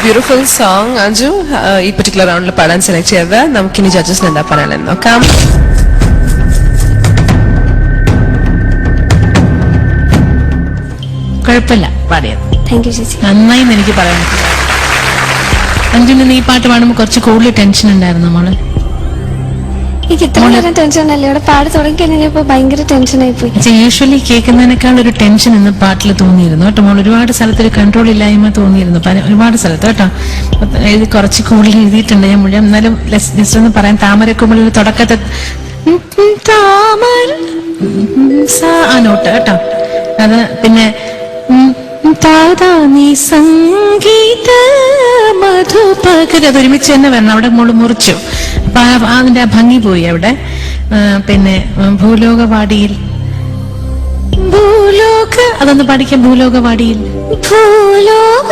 Beautiful song Anju ഈ particular റൗണ്ടിൽ പാടാൻ സെലക്ട് ചെയ്തത്. നമുക്കിനി ജഡ്ജസിന് എന്താ പറയാനെന്ന് നോക്കാം. കുഴപ്പമില്ല, പാടിയത് താങ്ക് യു ചേച്ചി. നന്നായി എനിക്ക് പറയാൻ പറ്റില്ല. അഞ്ജുന് നീ പാട്ട് പാടുമ്പോൾ കുറച്ച് കൂടുതൽ ടെൻഷൻ ഉണ്ടായിരുന്നു മോള്. എനിക്ക് ഇത്ര നേരം ടെൻഷൻ ഉണ്ടല്ലോ, ഇവിടെ പാടി തുടങ്ങി കഴിഞ്ഞപ്പോ ഭയങ്കര ടെൻഷനായി പോയി. യൂഷ്വലി കേൾക്കുന്നതിനേക്കാൾ ഒരു ടെൻഷൻ ഇന്ന് പാട്ടിൽ തോന്നിയിരുന്നു കേട്ടോ മോൾ. ഒരുപാട് സ്ഥലത്ത് ഒരു കൺട്രോൾ ഇല്ലായ്മ തോന്നിയിരുന്നു ഒരുപാട് സ്ഥലത്ത് കേട്ടോ. എഴുതി കുറച്ച് കൂടുതൽ എഴുതിയിട്ടുണ്ട് ഞാൻ മുഴുവൻ. എന്നാലും ജസ്റ്റ് ഒന്ന് പറയാൻ, താമരക്കുമ്പിളിൽ തുടക്കത്തെ താമര ആ നോട്ട് കേട്ടോ. അത് പിന്നെ നീ സംഗീത മധുപകര അതൊരുമിച്ച് തന്നെ വരണം. അവിടെ മോള് മുറിച്ചു, അപ്പൊ അതിന്റെ ആ ഭംഗി പോയി അവിടെ. പിന്നെ ഭൂലോകവാടിയിൽ അതൊന്ന് പഠിക്കാം. ഭൂലോകവാടിയിൽ ഭൂലോകവാടിയിൽ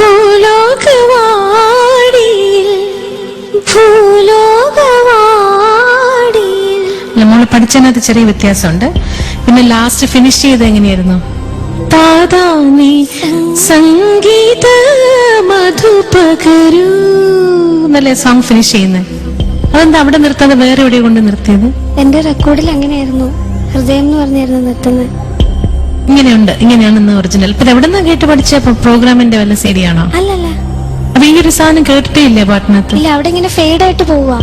ഭൂലോകവാടിയിൽ ഭൂലോകവാടിയിൽ മോള് പഠിച്ചതിനകത്ത് ചെറിയ വ്യത്യാസമുണ്ട്. പിന്നെ ലാസ്റ്റ് ഫിനിഷ് ചെയ്ത് എങ്ങനെയായിരുന്നു? താതാ നീ സംഗീത മധുപകരൂ എന്നല്ലേ സോങ് ഫിനിഷ് ചെയ്യുന്നത്. അതെന്താ അവിടെ നിർത്താതെ വേറെ എവിടെ കൊണ്ട് നിർത്തിയത്? എന്റെ റെക്കോർഡിൽ അങ്ങനെയായിരുന്നു, ഹൃദയം എന്ന് പറഞ്ഞായിരുന്നു നിർത്തുന്നത്. ഇങ്ങനെയുണ്ട്, ഇങ്ങനെയാണെന്ന് ഒറിജിനൽ. ഇപ്പൊ എവിടെ നിന്നാ കേട്ട് പഠിച്ച പ്രോഗ്രാമിന്റെ വല്ല ശരിയാണോ? അല്ലല്ല, അപ്പൊ ഈ ഒരു സാധനം കേട്ടിട്ടേ ഇല്ലേ പാട്ടിനകത്ത്? ഇല്ല, അവിടെ ഇങ്ങനെ ഫെയ്ഡ് ആയിട്ട് പോവാ.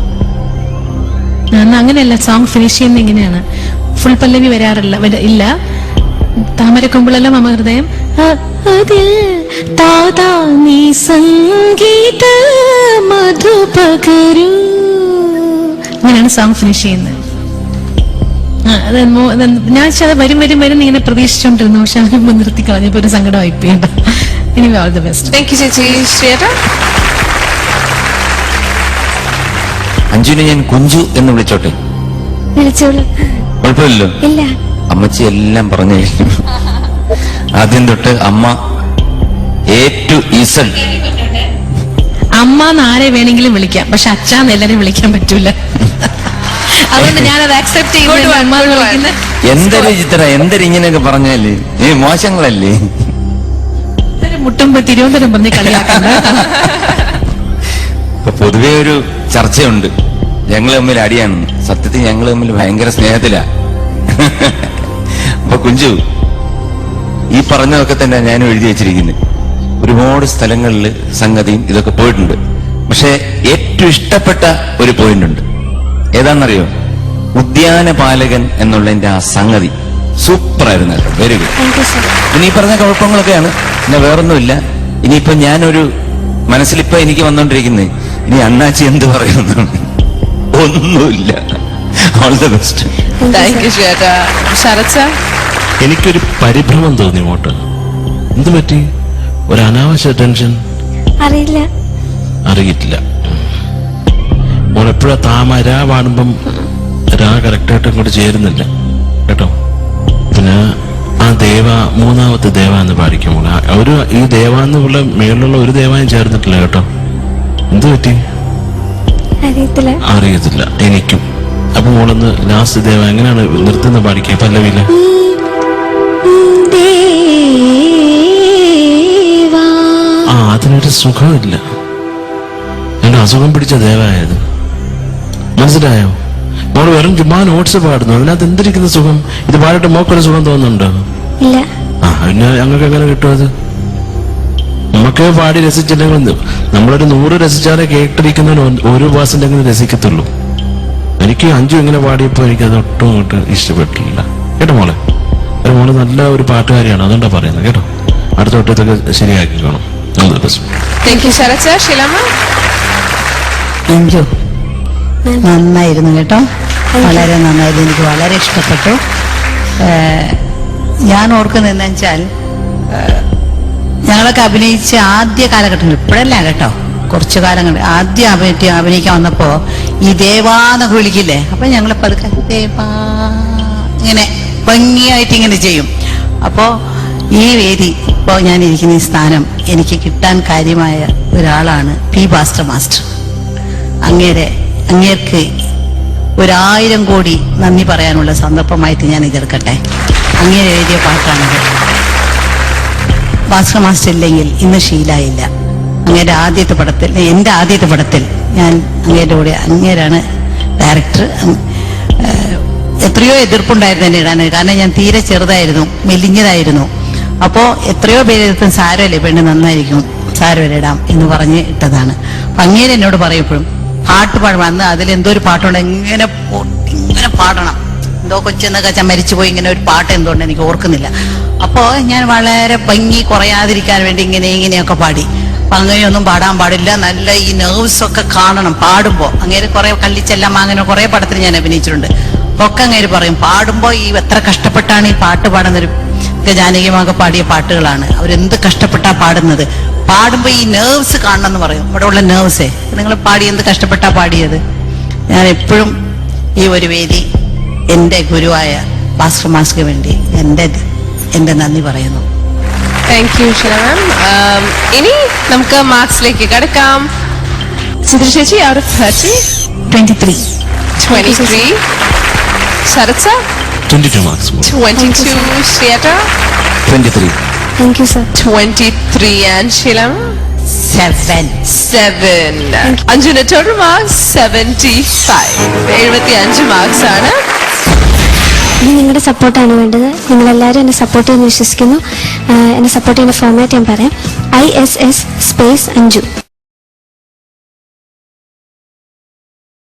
അങ്ങനെയല്ല, സോങ് ഫിനിഷ് ചെയ്യുന്ന ഇങ്ങനെയാണ്. ഫുൾ പല്ലവി വരാറില്ല, ഇല്ല. താമരക്കൊമ്പിളെല്ലാം മമ ഹൃദയം അതിൽ താതാ നീ സംഗീത മധുപകരൂ ഇങ്ങനെയാണ് സോങ് ഫിനിഷ് ചെയ്യുന്നത്. ഞാൻ അത് വരും വരും വരും ഇങ്ങനെ പ്രതീക്ഷിച്ചോണ്ടിരുന്നു. പക്ഷെ അതിന് നിർത്തി കളഞ്ഞപ്പോ ഒരു സങ്കടം ആയിപ്പോയിണ്ട. ഇനി all the best. Thank U ചേച്ചി. ശ്രീയേട്ട അഞ്ജുനെ ഞാൻ കുഞ്ചു എന്ന് വിളിച്ചോട്ടെ? വിളിച്ചോളൂ. കുഴപ്പമില്ലല്ലോ? ഇല്ല, അമ്മച്ചി എല്ലാം പറഞ്ഞു. ആദ്യം തൊട്ട് അമ്മ A to Z. അമ്മ ആരെ വേണമെങ്കിലും വിളിക്കാം, പക്ഷെ അച്ഛാന്ന് എല്ലാരും വിളിക്കാൻ പറ്റൂല. അതുകൊണ്ട് ഞാനത് അക്സെപ്റ്റ് ചെയ്യുന്നത്. എന്തൊരു ചിത്ര, എന്തൊരു ഇങ്ങനെയൊക്കെ പറഞ്ഞാല് മോശങ്ങളല്ലേ? മുട്ടുമ്പോ തിരുവനന്തപുരം പറഞ്ഞ് കളിയാക്കണ്ട. ഇപ്പൊ പൊതുവെ ഒരു ചർച്ചയുണ്ട്, ഞങ്ങൾ തമ്മിൽ അടിയാണ്. സത്യത്തിൽ ഞങ്ങൾ തമ്മിൽ ഭയങ്കര സ്നേഹത്തിലാ. അപ്പൊ കുഞ്ചു, ഈ പറഞ്ഞതൊക്കെ തന്നെ ഞാനും എഴുതി വെച്ചിരിക്കുന്നത്. ഒരുപാട് സ്ഥലങ്ങളിൽ സംഗതിയും ഇതൊക്കെ പോയിട്ടുണ്ട്. പക്ഷെ ഏറ്റവും ഇഷ്ടപ്പെട്ട ഒരു പോയിന്റ് ഉണ്ട്. ഏതാണെന്നറിയോ? ഉദ്യാനപാലകൻ എന്നുള്ളതിന്റെ ആ സംഗതി സൂപ്പറായിരുന്നു. Very good. ഇനി ഈ പറഞ്ഞ കുഴപ്പങ്ങളൊക്കെയാണ്, പിന്നെ വേറൊന്നുമില്ല. ഇനിയിപ്പോ ഞാനൊരു മനസ്സിലിപ്പോ എനിക്ക് വന്നോണ്ടിരിക്കുന്നത്, ഇനി അണ്ണാച്ചി എന്ത് പറയുന്നു? ഒന്നുമില്ല. All the best. Thank you ശ്രീയേട്ട. ശരത് സാർ, എനിക്കൊരു പരിഭ്രമം തോന്നി. മോട്ട് എന്ത് പറ്റി? ഒരു അനാവശ്യ ടെൻഷൻ? അറിയില്ല, അറിയിട്ടില്ല. മോളെപ്പോഴാ താമര പാടുമ്പം രാ കറക്റ്റായിട്ട് അങ്ങോട്ട് ചേരുന്നില്ല കേട്ടോ. പിന്നെ ആ ദേവ, മൂന്നാമത്തെ ദേവ എന്ന് പാടിക്കും മോളെ. ഒരു ഈ ദേവ എന്നുള്ള മേളിലുള്ള ഒരു ദേവായും ചേർന്നിട്ടില്ല കേട്ടോ. എന്ത് പറ്റി? അറിയത്തില്ല എനിക്കും. അപ്പൊ മോളൊന്ന് ലാസ്റ്റ് ദേവ എങ്ങനെയാണ് നിർത്തുന്ന പാടിക്കുക? പല്ലവിയില് അതിനൊരു സുഖമില്ല. എന്റെ അസുഖം പിടിച്ച ദേവായത് മനസ്സിലായോ? മോള് വെറും ചുമ്മാ നോട്ട്സ് പാടുന്നു, അതിനകത്ത് എന്തിരിക്കുന്ന സുഖം? ഇത് പാടിട്ട് മോക്കൊരു സുഖം തോന്നുന്നുണ്ടോ? പിന്നെ ഞങ്ങൾക്ക് എങ്ങനെ കിട്ടും അത്? നമുക്ക് പാടി രസിച്ചില്ലെങ്കിൽ നമ്മളൊരു 100 രസിച്ചാലേ കേട്ടിരിക്കുന്നതിന് 1% രസിക്കത്തുള്ളൂ. എനിക്ക് അഞ്ചു ഇങ്ങനെ പാടിയപ്പോ എനിക്കത് ഒട്ടും ഇങ്ങോട്ട് ഇഷ്ടപ്പെട്ടില്ല കേട്ടോ മോളെ. ഒരു മോള് നല്ല ഒരു പാട്ടുകാരിയാണ്, അതുകൊണ്ടാ പറയുന്നത് കേട്ടോ. അടുത്ത വട്ടത്തൊക്കെ ശരിയാക്കിക്കണം. അഞ്ജു നന്നായിരുന്നു കേട്ടോ, വളരെ നന്നായിരുന്നു. എനിക്ക് വളരെ ഇഷ്ടപ്പെട്ടു. ഞാൻ ഓർക്കുന്നത് എന്താ വെച്ചാൽ, ഞങ്ങളൊക്കെ അഭിനയിച്ച ആദ്യ കാലഘട്ടങ്ങൾ, ഇപ്പോഴല്ല കേട്ടോ, കുറച്ചു കാലങ്ങൾ ആദ്യം അഭിനയിക്കാൻ വന്നപ്പോ ഈ ദേവാന്നൊക്കെ വിളിക്കില്ലേ, അപ്പൊ ഞങ്ങൾ പതുക്കെ ദേവാ ഇങ്ങനെ ഭംഗിയായിട്ട് ഇങ്ങനെ ചെയ്യും. അപ്പോ ഈ വേദി, ഇപ്പോൾ ഞാനിരിക്കുന്ന ഈ സ്ഥാനം എനിക്ക് കിട്ടാൻ കാര്യമായ ഒരാളാണ് പി ഭാസ്കർ മാസ്റ്റർ. അങ്ങേർക്ക് 1000 കോടി നന്ദി പറയാനുള്ള സന്ദർഭമായിട്ട് ഞാൻ ഇതെടുക്കട്ടെ. അങ്ങേരെ എഴുതിയ പാട്ടാണിത്. ഭാസ്കർ മാസ്റ്റർ ഇല്ലെങ്കിൽ ഇന്ന് ഷീലായില്ല. അങ്ങേരുടെ ആദ്യത്തെ പടത്തിൽ, എൻ്റെ ആദ്യത്തെ പടത്തിൽ ഞാൻ അങ്ങേരുടെ കൂടെ, അങ്ങേരാണ് ഡയറക്ടർ. എത്രയോ എതിർപ്പുണ്ടായിരുന്നു എന്നെ ഇടാൻ, കാരണം ഞാൻ തീരെ ചെറുതായിരുന്നു, മെലിഞ്ഞതായിരുന്നു. അപ്പോൾ എത്രയോ പേര് എതിർത്തും സാരമല്ലേ പെണ്ണ് നന്നായിരിക്കും, സാരമല്ല ഇടാം എന്ന് പറഞ്ഞ് ഇട്ടതാണ്. അപ്പൊ അങ്ങേര് എന്നോട് പറയപ്പോഴും പാട്ട് പാടും, അന്ന് അതിലെന്തോ ഒരു പാട്ടുണ്ട്, ഇങ്ങനെ പാടണം, എന്തോ കൊച്ചെന്നൊക്കെ മരിച്ചുപോയി, ഇങ്ങനെ ഒരു പാട്ട് എന്തുകൊണ്ട് എനിക്ക് ഓർക്കുന്നില്ല. അപ്പോൾ ഞാൻ വളരെ ഭംഗി കുറയാതിരിക്കാൻ വേണ്ടി ഇങ്ങനെയൊക്കെ പാടി. അപ്പൊ അങ്ങനെയൊന്നും പാടാൻ പാടില്ല, നല്ല ഈ നെർവ്സ് ഒക്കെ കാണണം പാടുമ്പോൾ. അങ്ങേര് കുറെ കള്ളിച്ചെല്ലാം അങ്ങനെ കുറെ പടത്തിൽ ഞാൻ അഭിനയിച്ചിട്ടുണ്ട്. അപ്പൊ ഒക്കെ അങ്ങേര് പറയും പാടുമ്പോൾ ഈ എത്ര കഷ്ടപ്പെട്ടാണ് ഈ പാട്ട് പാടുന്നൊരു, ജാനകിമാകെ പാടിയ പാട്ടുകളാണ്, അവരെന്ത് കഷ്ടപ്പെട്ടാ പാടുന്നത്, പാടുമ്പോൾ ഈ നെർവ്സ് കാണണം എന്ന് പറയും. ഇവിടെ ഉള്ള നെർവ്സേ, നിങ്ങൾ പാടി എന്ത് കഷ്ടപ്പെട്ടാ പാടിയത്. ഞാൻ എപ്പോഴും ഈ ഒരു വേദി എൻ്റെ ഗുരുവായ ഭാസ്കർ മാസ്റ്റർക്ക് വേണ്ടി എൻ്റെ നന്ദി പറയുന്നു. Thank you Sheela ma'am. ഇനി നമുക്ക് മാർക്സിലേക്ക് കിടക്കാം. ചിത്ര ചേച്ചി out of 30 23. 23. Sarath sir 22 marks. 22. Shweta 23. Thank you sir. 23 and Sheela 7. Anjuna total marks 75. 75 marks ആണ്. ഇനി നിങ്ങളുടെ സപ്പോർട്ടാണ് വേണ്ടത്. നിങ്ങളെല്ലാവരും എന്നെ സപ്പോർട്ട് ചെയ്യുമെന്ന് വിശ്വസിക്കുന്നു. എന്നെ സപ്പോർട്ട് ചെയ്യുന്ന ഫോർമാറ്റ് ഞാൻ പറയാം: ISS സ്പേസ് അഞ്ജു.